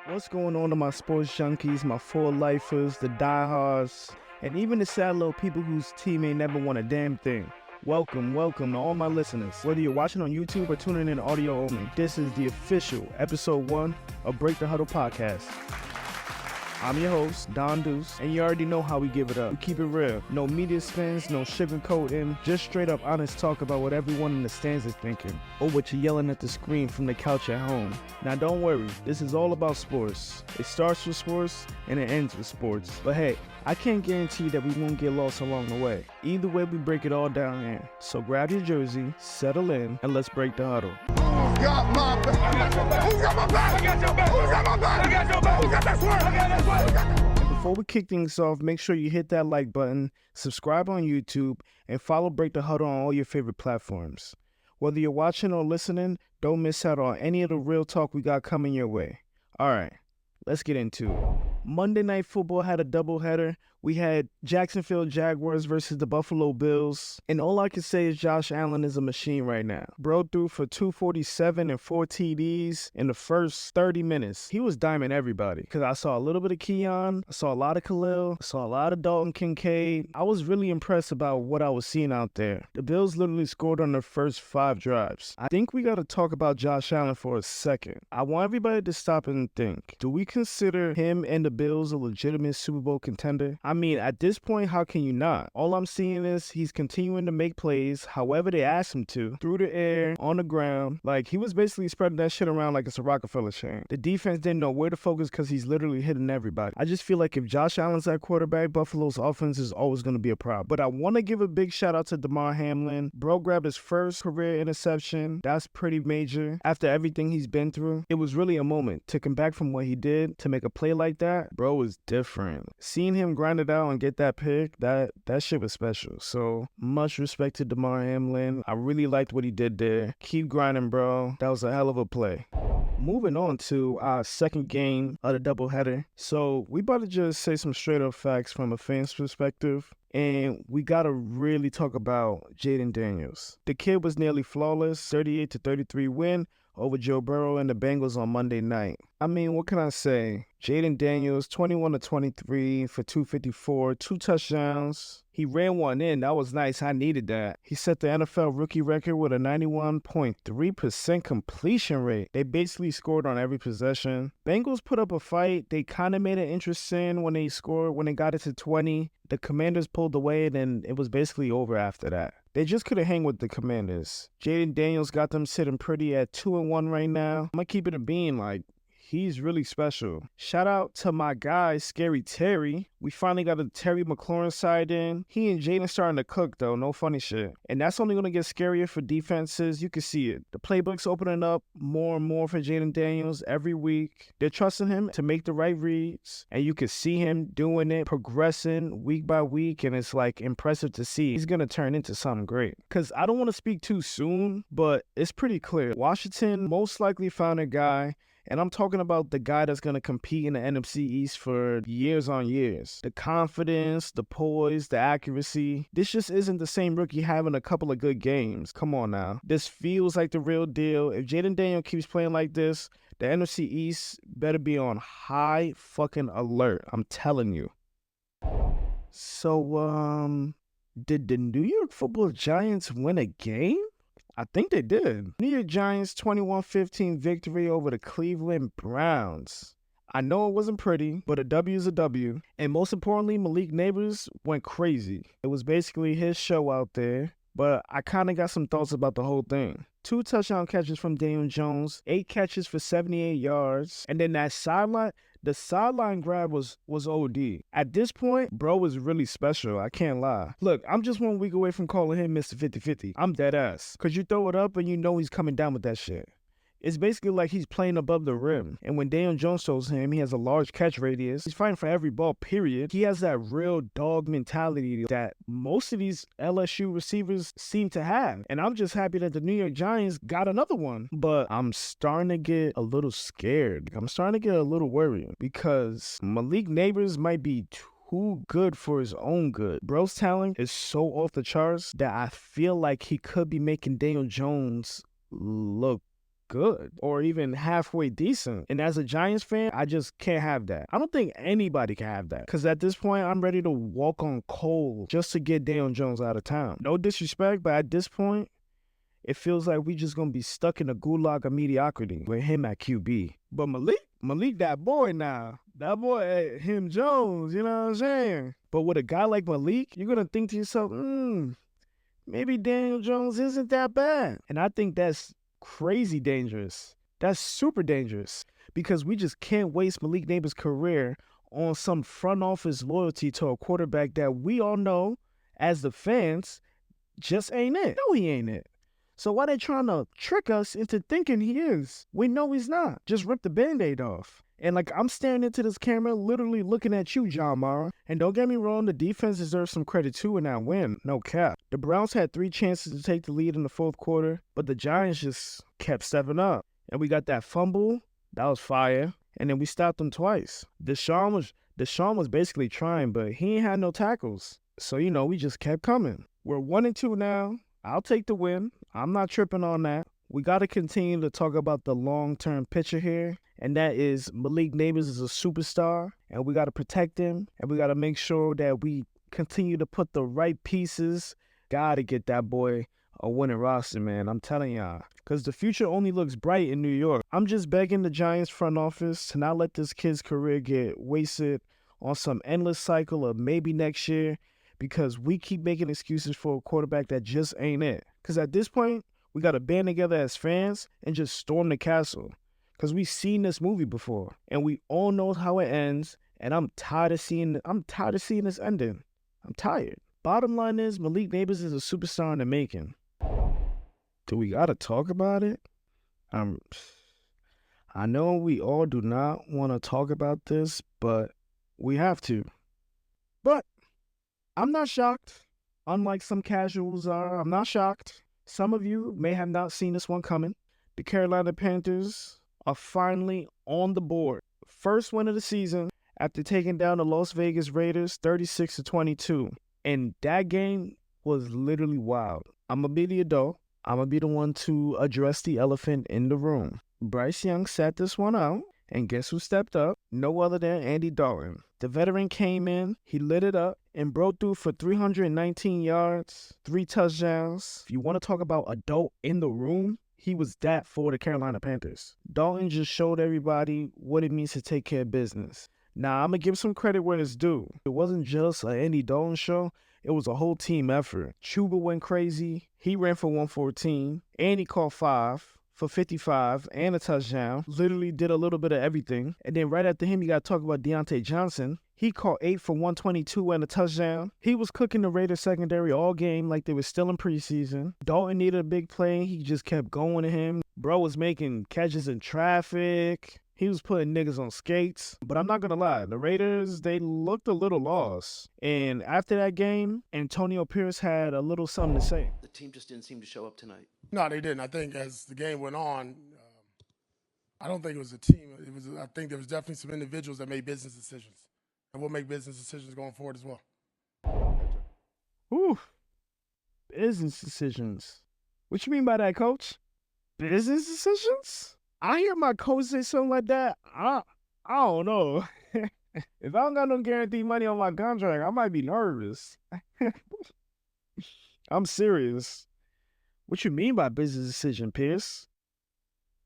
What's going on to my sports junkies, my full lifers, the diehards, and even the sad little people whose team ain't never won a damn thing? Welcome to all my listeners. Whether you're watching on YouTube or tuning in audio only, this is the official episode 1 of Break The Huddle podcast. I'm your host, Don Deuce, and you already know how we give it up. We keep it real. No media spins, no sugarcoating, just straight up honest talk about what everyone in the stands is thinking, or what you're yelling at the screen from the couch at home. Now don't worry, this is all about sports. It starts with sports, and it ends with sports. But hey, I can't guarantee that we won't get lost along the way. Either way, we break it all down here. So grab your jersey, settle in, and let's break the huddle. Who's got my back? Who's got my back? I got your back. Who's got my back? I got your back. Who got that swerve? I got that swerve. And before we kick things off, make sure you hit that like button, subscribe on YouTube, and follow Break the Huddle on all your favorite platforms. Whether you're watching or listening, don't miss out on any of the real talk we got coming your way. All right, let's get into it. Monday Night Football had a doubleheader. We had Jacksonville Jaguars versus the Buffalo Bills. And all I can say is Josh Allen is a machine right now. Bro threw for 247 and 4 TDs in the first 30 minutes. He was diming everybody. Because I saw a little bit of Keon. I saw a lot of Khalil. I saw a lot of Dalton Kincaid. I was really impressed about what I was seeing out there. The Bills literally scored on their first 5 drives. I think we got to talk about Josh Allen for a second. I want everybody to stop and think. Do we consider him and the Bills a legitimate Super Bowl contender? I mean, at this point, how can you not? All I'm seeing is he's continuing to make plays however they asked him to, through the air, on the ground. Like, he was basically spreading that shit around like it's a Rockefeller chain. The defense didn't know where to focus because he's literally hitting everybody. I just feel like if Josh Allen's at quarterback, Buffalo's offense is always going to be a problem. But I want to give a big shout out to Damar Hamlin. Bro grabbed his first career interception. That's pretty major. After everything he's been through, it was really a moment to come back from what he did to make a play like that. Bro was different. Seeing him grind it out and get that pick, that shit was special. So much respect to Damar Hamlin. I really liked what he did there. Keep grinding, bro. That was a hell of a play. Moving on to our second game of the doubleheader. So we about to just say some straight up facts from a fan's perspective. And we got to really talk about Jayden Daniels. The kid was nearly flawless, 38-33 win over Joe Burrow and the Bengals on Monday night. I mean, what can I say? Jayden Daniels, 21-23 for 254, 2 touchdowns. He ran one in. That was nice. I needed that. He set the NFL rookie record with a 91.3% completion rate. They basically scored on every possession. Bengals put up a fight. They kind of made it interesting when they scored, when they got it to 20. The Commanders pulled away, and then it was basically over after that. They just couldn't hang with the Commanders. Jayden Daniels got them sitting pretty at 2-1 right now. I'm going to keep it a bean, like, he's really special. Shout out to my guy, Scary Terry. We finally got a Terry McLaurin side in. He and Jaden starting to cook, though. No funny shit. And that's only going to get scarier for defenses. You can see it. The playbook's opening up more and more for Jayden Daniels every week. They're trusting him to make the right reads. And you can see him doing it, progressing week by week. And it's, like, impressive to see. He's going to turn into something great. Because I don't want to speak too soon, but it's pretty clear. Washington most likely found a guy. And I'm talking about the guy that's going to compete in the NFC East for years on years. The confidence, the poise, the accuracy. This just isn't the same rookie having a couple of good games. Come on now. This feels like the real deal. If Jayden Daniels keeps playing like this, the NFC East better be on high fucking alert. I'm telling you. So, did the New York Football Giants win a game? I think they did. New York Giants 21-15 victory over the Cleveland Browns. I know it wasn't pretty, but a W is a W. And most importantly, Malik Nabers went crazy. It was basically his show out there, but I kind of got some thoughts about the whole thing. 2 touchdown catches from Daniel Jones, 8 catches for 78 yards, and then that sideline, the sideline grab was OD. At this point, bro was really special. I can't lie. Look, I'm just 1 week away from calling him Mr. 50-50. I'm dead ass. Because you throw it up and you know he's coming down with that shit. It's basically like he's playing above the rim. And when Daniel Jones throws him, he has a large catch radius. He's fighting for every ball, period. He has that real dog mentality that most of these LSU receivers seem to have. And I'm just happy that the New York Giants got another one. But I'm starting to get a little scared. I'm starting to get a little worried because Malik Nabers might be too good for his own good. Bro's talent is so off the charts that I feel like he could be making Daniel Jones look good or even halfway decent. And as a Giants fan, I just can't have that. I don't think anybody can have that. Because at this point, I'm ready to walk on coal just to get Daniel Jones out of town. No disrespect, but at this point, it feels like we just going to be stuck in a gulag of mediocrity with him at QB. But Malik, that boy now. That boy, him Jones, you know what I'm saying? But with a guy like Malik, you're going to think to yourself, maybe Daniel Jones isn't that bad. And I think that's crazy dangerous. That's super dangerous because we just can't waste Malik Nabers' career on some front office loyalty to a quarterback that we all know as the fans just ain't it. No, he ain't it. So why they trying to trick us into thinking he is? We know he's not. Just rip the Band-Aid off. And like, I'm staring into this camera, literally looking at you, John Mara. And don't get me wrong, the defense deserves some credit too in that win. No cap. The Browns had 3 chances to take the lead in the fourth quarter, but the Giants just kept stepping up. And we got that fumble. That was fire. And then we stopped them twice. Deshaun was basically trying, but he ain't had no tackles. So, we just kept coming. We're 1-2 now. I'll take the win. I'm not tripping on that. We got to continue to talk about the long-term picture here, and that is Malik Nabers is a superstar, and we got to protect him, and we got to make sure that we continue to put the right pieces. Got to get that boy a winning roster, man. I'm telling y'all, because the future only looks bright in New York. I'm just begging the Giants front office to not let this kid's career get wasted on some endless cycle of maybe next year, because we keep making excuses for a quarterback that just ain't it. Because at this point, we got to band together as fans and just storm the castle. Because we've seen this movie before, and we all know how it ends, and I'm tired of seeing this ending. I'm tired. Bottom line is, Malik Nabers is a superstar in the making. Do we got to talk about it? I know we all do not want to talk about this, but we have to. But I'm not shocked. Unlike some casuals are, I'm not shocked. Some of you may have not seen this one coming. The Carolina Panthers are finally on the board. First win of the season after taking down the Las Vegas Raiders 36-22. And that game was literally wild. I'm going to be the adult. I'm going to be the one to address the elephant in the room. Bryce Young sat this one out. And guess who stepped up? No other than Andy Dalton. The veteran came in, he lit it up, and broke through for 319 yards, 3 touchdowns. If you want to talk about adult in the room, he was that for the Carolina Panthers. Dalton just showed everybody what it means to take care of business. Now, I'm going to give some credit where it's due. It wasn't just an Andy Dalton show. It was a whole team effort. Chuba went crazy. He ran for 114. Andy caught 5 for 55 and a touchdown. Literally did a little bit of everything. And then right after him, you got to talk about Deontay Johnson. He caught 8 for 122 and a touchdown. He was cooking the Raiders secondary all game like they were still in preseason. Dalton needed a big play. He just kept going to him. Bro was making catches in traffic. He was putting niggas on skates. But I'm not going to lie. The Raiders, they looked a little lost. And after that game, Antonio Pierce had a little something to say. The team just didn't seem to show up tonight. No, they didn't. I think as the game went on, I don't think it was a team. I think there was definitely some individuals that made business decisions, and we'll make business decisions going forward as well. Ooh, business decisions. What you mean by that, Coach? Business decisions? I hear my coach say something like that. I don't know. If I don't got no guaranteed money on my contract, I might be nervous. I'm serious. What you mean by business decision, Pierce?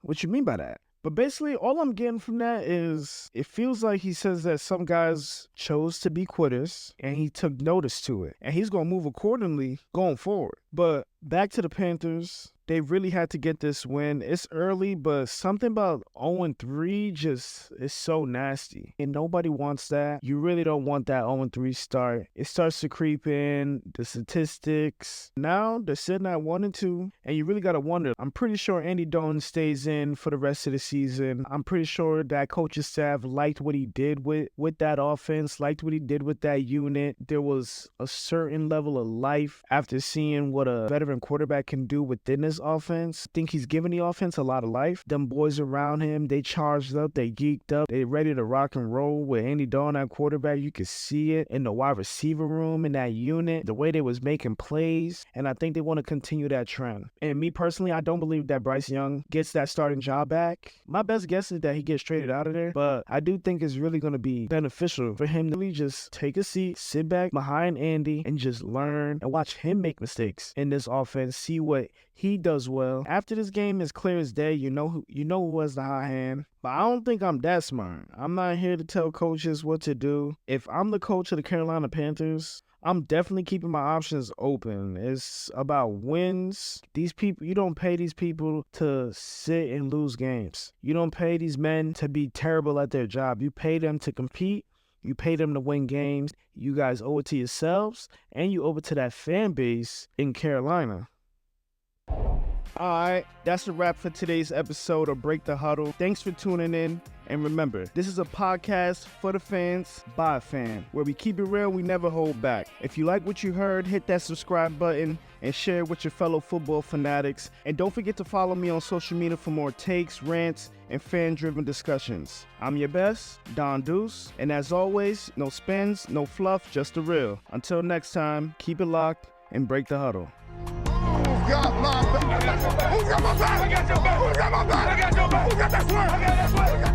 What you mean by that? But basically, all I'm getting from that is it feels like he says that some guys chose to be quitters and he took notice to it. And he's going to move accordingly going forward. But back to the Panthers. They really had to get this win. It's early, but something about 0-3 just is so nasty. And nobody wants that. You really don't want that 0-3 start. It starts to creep in, the statistics. Now they're sitting at 1-2, and you really got to wonder. I'm pretty sure Andy Dalton stays in for the rest of the season. I'm pretty sure that coaching staff liked what he did with that offense, liked what he did with that unit. There was a certain level of life after seeing what what a veteran quarterback can do within this offense. I think he's giving the offense a lot of life. Them boys around him, they charged up, they geeked up, they ready to rock and roll with Andy Dalton at quarterback. You could see it in the wide receiver room, in that unit, the way they was making plays, and I think they want to continue that trend. And me personally, I don't believe that Bryce Young gets that starting job back. My best guess is that he gets traded out of there, but I do think it's really going to be beneficial for him to really just take a seat, sit back behind Andy, and just learn and watch him make mistakes in this offense, see what he does well. After this game is clear as day, you know who was the high hand. But I don't think I'm that smart. I'm not here to tell coaches what to do. If I'm the coach of the Carolina Panthers, I'm definitely keeping my options open. It's about wins. These people, you don't pay these people to sit and lose games. You don't pay these men to be terrible at their job. You pay them to compete. You pay them to win games. You guys owe it to yourselves, and you owe it to that fan base in Carolina. All right, that's a wrap for today's episode of Break the Huddle. Thanks for tuning in. And remember, this is a podcast for the fans, by a fan, where we keep it real, we never hold back. If you like what you heard, hit that subscribe button and share it with your fellow football fanatics. And don't forget to follow me on social media for more takes, rants, and fan-driven discussions. I'm your best, Don Deuce. And as always, no spins, no fluff, just the real. Until next time, keep it locked and break the huddle. Who got my back? Who got my back? I got your back. Who got my back? I got your back. Who got that swerve? I got that swerve.